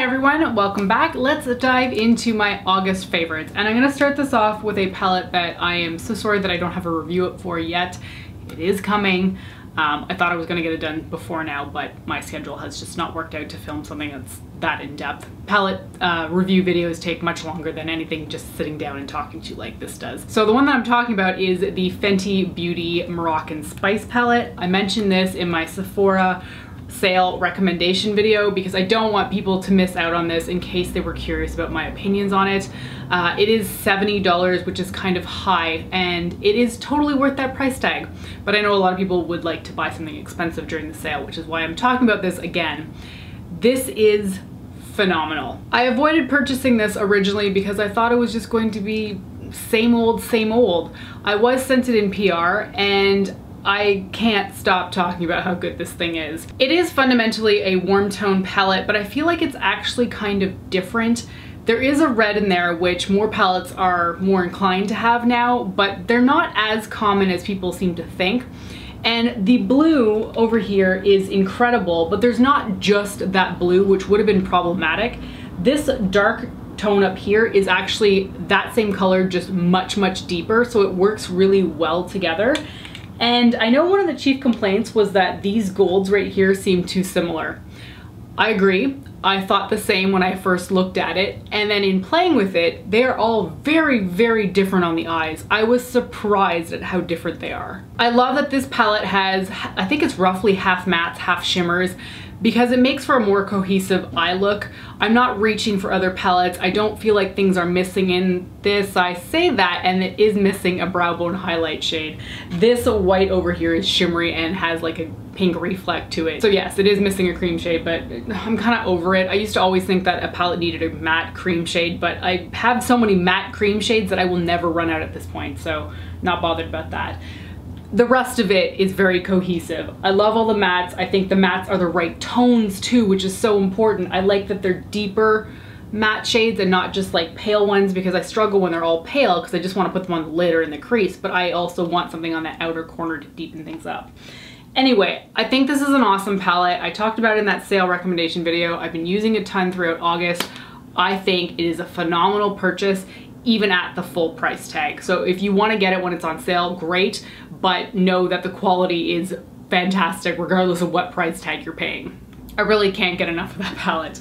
everyone, welcome back. Let's dive into my August favorites. And I'm gonna start this off with a palette that I am so sorry that I don't have a review for yet. It is coming. I thought I was gonna get it done before now, but my schedule has just not worked out to film something that's that in-depth. Palette review videos take much longer than anything just sitting down and talking to you like this does. So the one that I'm talking about is the Fenty Beauty Moroccan Spice Palette. I mentioned this in my Sephora sale recommendation video because I don't want people to miss out on this in case they were curious about my opinions on it. It is $70, which is kind of high, and it is totally worth that price tag. But I know a lot of people would like to buy something expensive during the sale, which is why I'm talking about this again. This is phenomenal. I avoided purchasing this originally because I thought it was just going to be same old, same old. I was sent it in PR and I can't stop talking about how good this thing is. It is fundamentally a warm tone palette, but I feel like it's actually kind of different. There is a red in there, which more palettes are more inclined to have now, but they're not as common as people seem to think. And the blue over here is incredible, but there's not just that blue, which would have been problematic. This dark tone up here is actually that same color, just much, much deeper, so it works really well together. And I know one of the chief complaints was that these golds right here seem too similar. I agree. I thought the same when I first looked at it, and then in playing with it, they are all very, very different on the eyes. I was surprised at how different they are. I love that this palette has, I think it's roughly half mattes, half shimmers, because it makes for a more cohesive eye look. I'm not reaching for other palettes. I don't feel like things are missing in this. I say that, and it is missing a brow bone highlight shade. This white over here is shimmery and has like a pink reflect to it. So yes, it is missing a cream shade, but I'm kind of over it. I used to always think that a palette needed a matte cream shade, but I have so many matte cream shades that I will never run out at this point, so not bothered about that. The rest of it is very cohesive. I love all the mattes. I think the mattes are the right tones too, which is so important. I like that they're deeper matte shades and not just like pale ones, because I struggle when they're all pale because I just want to put them on the lid or in the crease, but I also want something on that outer corner to deepen things up. Anyway, I think this is an awesome palette. I talked about it in that sale recommendation video. I've been using it a ton throughout August. I think it is a phenomenal purchase, even at the full price tag. So if you want to get it when it's on sale, great, but know that the quality is fantastic regardless of what price tag you're paying. I really can't get enough of that palette.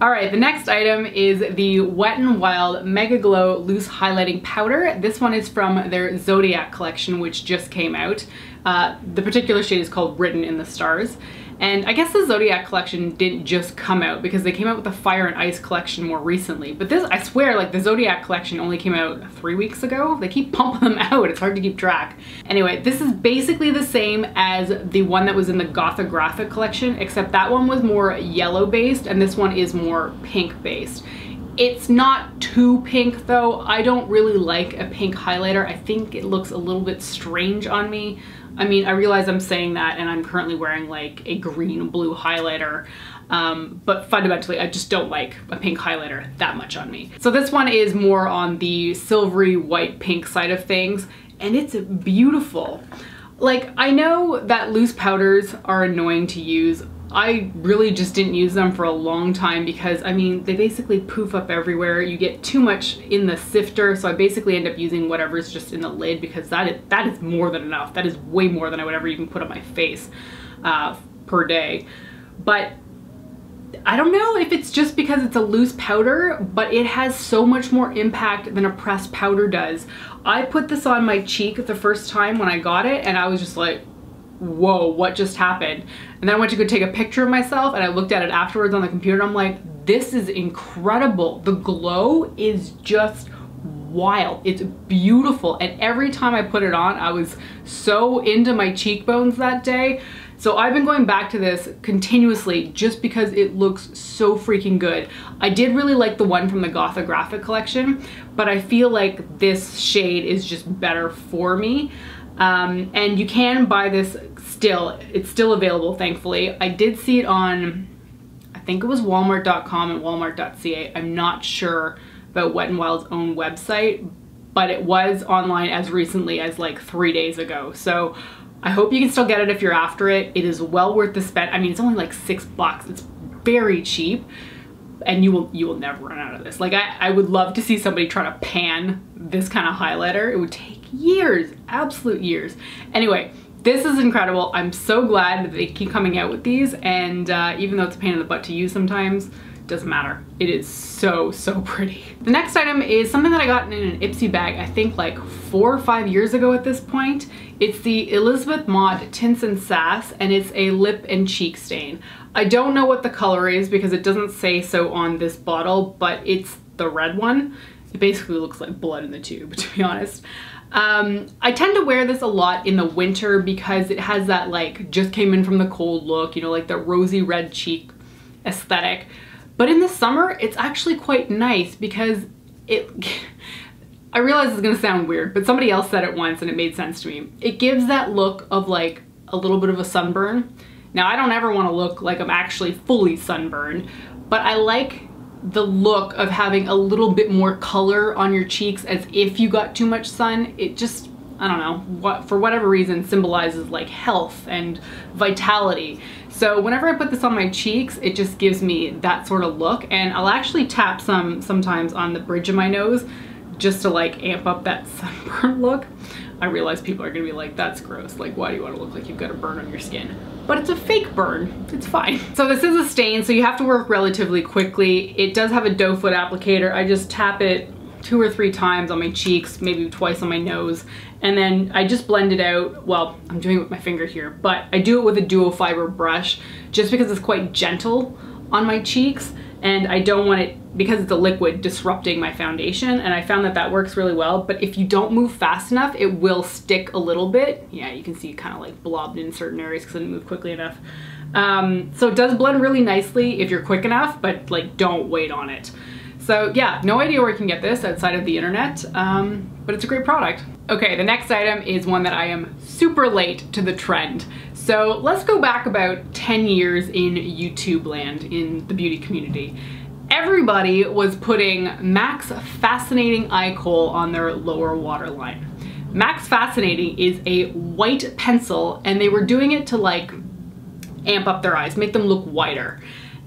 All right, the next item is the Wet n Wild Mega Glow Loose Highlighting Powder. This one is from their Zodiac collection, which just came out. The particular shade is called Written in the Stars. And I guess the Zodiac collection didn't just come out because they came out with the Fire and Ice collection more recently. But this, I swear, like the Zodiac collection only came out 3 weeks ago. They keep pumping them out. It's hard to keep track. Anyway, this is basically the same as the one that was in the Gothographic collection, except that one was more yellow based and this one is more pink based. It's not too pink though. I don't really like a pink highlighter. I think it looks a little bit strange on me. I mean, I realize I'm saying that and I'm currently wearing like a green blue highlighter, but fundamentally I just don't like a pink highlighter that much on me. So this one is more on the silvery white pink side of things, and it's beautiful. Like, I know that loose powders are annoying to use. I really just didn't use them for a long time because, I mean, they basically poof up everywhere. You get too much in the sifter, so I basically end up using whatever's just in the lid because that is more than enough. That is way more than I would ever even put on my face per day. But I don't know if it's just because it's a loose powder, but it has so much more impact than a pressed powder does. I put this on my cheek the first time when I got it and I was just like, whoa, what just happened? And then I went to go take a picture of myself and I looked at it afterwards on the computer and I'm like, this is incredible. The glow is just wild. It's beautiful. And every time I put it on, I was so into my cheekbones that day. So I've been going back to this continuously just because it looks so freaking good. I did really like the one from the Gothographic collection, but I feel like this shade is just better for me. And you can buy this still. It's still available, thankfully. I did see it on, I think it was walmart.com and walmart.ca. I'm not sure about Wet n Wild's own website, but it was online as recently as like 3 days ago. So I hope you can still get it if you're after it. It is well worth the spend. I mean, it's only like $6. It's very cheap. and you will never run out of this. Like I would love to see somebody try to pan this kind of highlighter. It would take years, absolute years. Anyway, this is incredible. I'm so glad that they keep coming out with these, and even though it's a pain in the butt to use sometimes, doesn't matter. It is so, so pretty. The next item is something that I got in an Ipsy bag, I think like 4 or 5 years ago at this point. It's the Elizabeth Mott Tinson Sass, and it's a lip and cheek stain. I don't know what the color is because it doesn't say so on this bottle, but it's the red one. It basically looks like blood in the tube, to be honest. I tend to wear this a lot in the winter because it has that like just came in from the cold look, you know, like the rosy red cheek aesthetic. But in the summer, it's actually quite nice because I realize it's gonna sound weird, but somebody else said it once and it made sense to me. It gives that look of like a little bit of a sunburn. Now, I don't ever wanna look like I'm actually fully sunburned, but I like the look of having a little bit more color on your cheeks as if you got too much sun. It just, I don't know, for whatever reason, symbolizes like health and vitality. So whenever I put this on my cheeks, it just gives me that sort of look, and I'll actually tap sometimes on the bridge of my nose just to like amp up that sunburn look. I realize people are gonna be like, that's gross. Like, why do you want to look like you've got a burn on your skin? But it's a fake burn, it's fine. So this is a stain, so you have to work relatively quickly. It does have a doe foot applicator. I just tap it 2 or 3 times on my cheeks, maybe twice on my nose, and then I just blend it out. Well, I'm doing it with my finger here, but I do it with a duo fiber brush just because it's quite gentle on my cheeks, and I don't want it, because it's a liquid, disrupting my foundation, and I found that that works really well. But if you don't move fast enough, it will stick a little bit. Yeah, you can see it kind of like blobbed in certain areas because I didn't move quickly enough. So it does blend really nicely if you're quick enough, but like don't wait on it. So yeah, no idea where you can get this outside of the internet, but it's a great product. Okay, the next item is one that I am super late to the trend. So let's go back about 10 years in YouTube land, in the beauty community. Everybody was putting Max Fascinating Eye Kohl on their lower waterline. Max Fascinating is a white pencil, and they were doing it to like amp up their eyes, make them look whiter.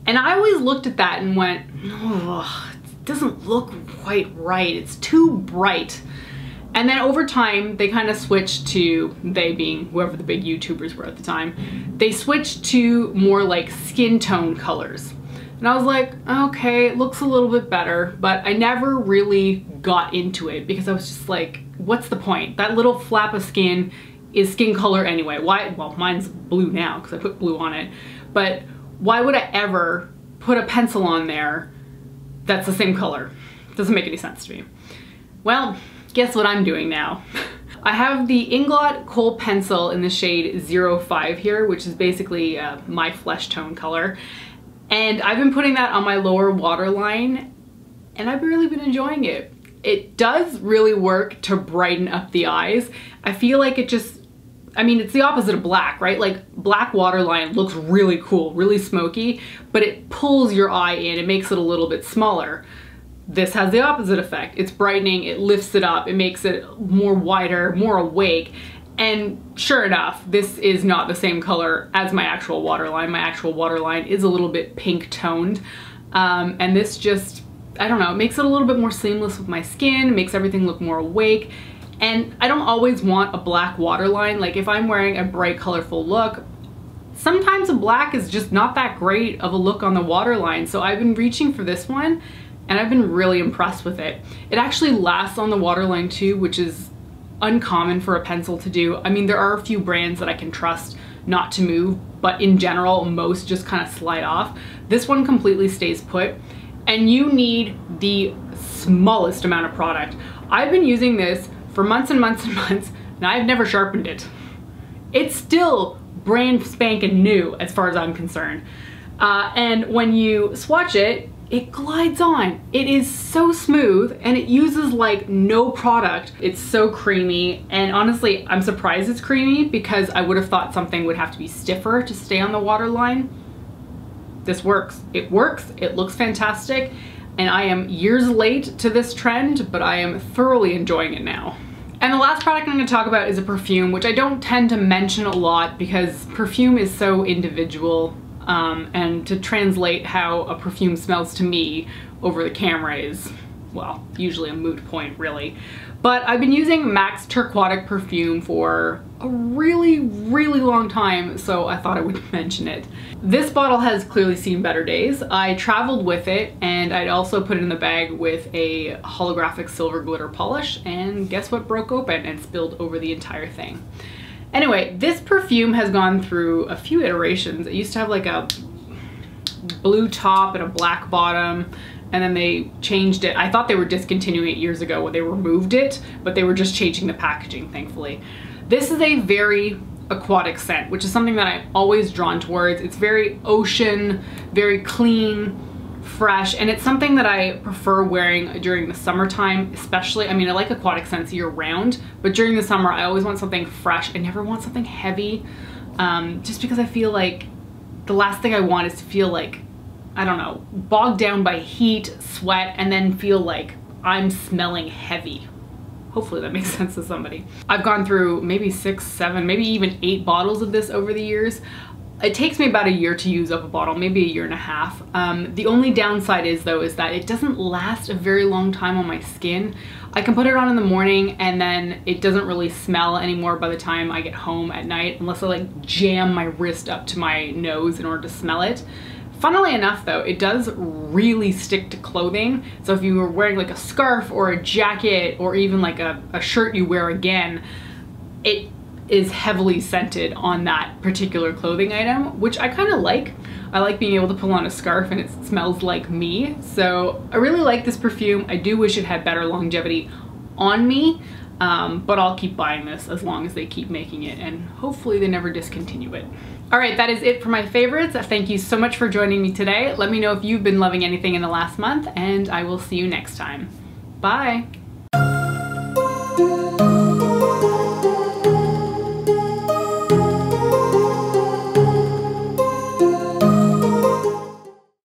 And I always looked at that and went, oh, it doesn't look quite right. It's too bright. And then over time, they kind of switched to, they being whoever the big YouTubers were at the time, they switched to more like skin tone colors. And I was like, okay, it looks a little bit better, but I never really got into it because I was just like, what's the point? That little flap of skin is skin color anyway. Why? Well, mine's blue now because I put blue on it, but why would I ever put a pencil on there that's the same color? It doesn't make any sense to me. Well, guess what I'm doing now? I have the Inglot Kohl pencil in the shade 05 here, which is basically my flesh tone color. And I've been putting that on my lower waterline, and I've really been enjoying it. It does really work to brighten up the eyes. I feel like it just, I mean, it's the opposite of black, right? Like black waterline looks really cool, really smoky, but it pulls your eye in, it makes it a little bit smaller. This has the opposite effect. It's brightening, it lifts it up, it makes it more wider, more awake. And sure enough, this is not the same color as my actual waterline. My actual waterline is a little bit pink toned. And this just, I don't know, it makes it a little bit more seamless with my skin, makes everything look more awake. And I don't always want a black waterline. Like if I'm wearing a bright, colorful look, sometimes a black is just not that great of a look on the waterline. So I've been reaching for this one, and I've been really impressed with it. It actually lasts on the waterline too, which is uncommon for a pencil to do. I mean, there are a few brands that I can trust not to move, but in general, most just kind of slide off. This one completely stays put, and you need the smallest amount of product. I've been using this for months and months and months, and I've never sharpened it. It's still brand spanking new as far as I'm concerned. And when you swatch it, it glides on. It is so smooth, and it uses like no product. It's so creamy, and honestly, I'm surprised it's creamy because I would have thought something would have to be stiffer to stay on the waterline. This works. It works, it looks fantastic, and I am years late to this trend, but I am thoroughly enjoying it now. And the last product I'm going to talk about is a perfume, which I don't tend to mention a lot because perfume is so individual. and to translate how a perfume smells to me over the camera is, well, usually a moot point, really. But I've been using MAC's Turquoise perfume for a really, really long time, so I thought I would mention it. This bottle has clearly seen better days. I traveled with it, and I'd also put it in the bag with a holographic silver glitter polish, and guess what broke open and spilled over the entire thing? Anyway, this perfume has gone through a few iterations. It used to have like a blue top and a black bottom, and then they changed it. I thought they were discontinuing it years ago when they removed it, but they were just changing the packaging, thankfully. This is a very aquatic scent, which is something that I'm always drawn towards. It's very ocean, very clean, fresh, and it's something that I prefer wearing during the summertime, especially. I mean, I like aquatic scents year round, but during the summer, I always want something fresh. I never want something heavy, just because I feel like the last thing I want is to feel like, I don't know, bogged down by heat, sweat, and then feel like I'm smelling heavy. Hopefully that makes sense to somebody. I've gone through maybe 6, 7, maybe even 8 bottles of this over the years. It takes me about a year to use up a bottle, maybe a year and a half. The only downside is though, is that it doesn't last a very long time on my skin. I can put it on in the morning and then it doesn't really smell anymore by the time I get home at night, unless I like jam my wrist up to my nose in order to smell it. Funnily enough though, it does really stick to clothing. So if you were wearing like a scarf or a jacket or even like a shirt you wear again, it is heavily scented on that particular clothing item, which I kind of like. I like being able to pull on a scarf and it smells like me. So I really like this perfume. I do wish it had better longevity on me, but I'll keep buying this as long as they keep making it, and hopefully they never discontinue it. All right, that is it for my favorites. Thank you so much for joining me today. Let me know if you've been loving anything in the last month, and I will see you next time. Bye.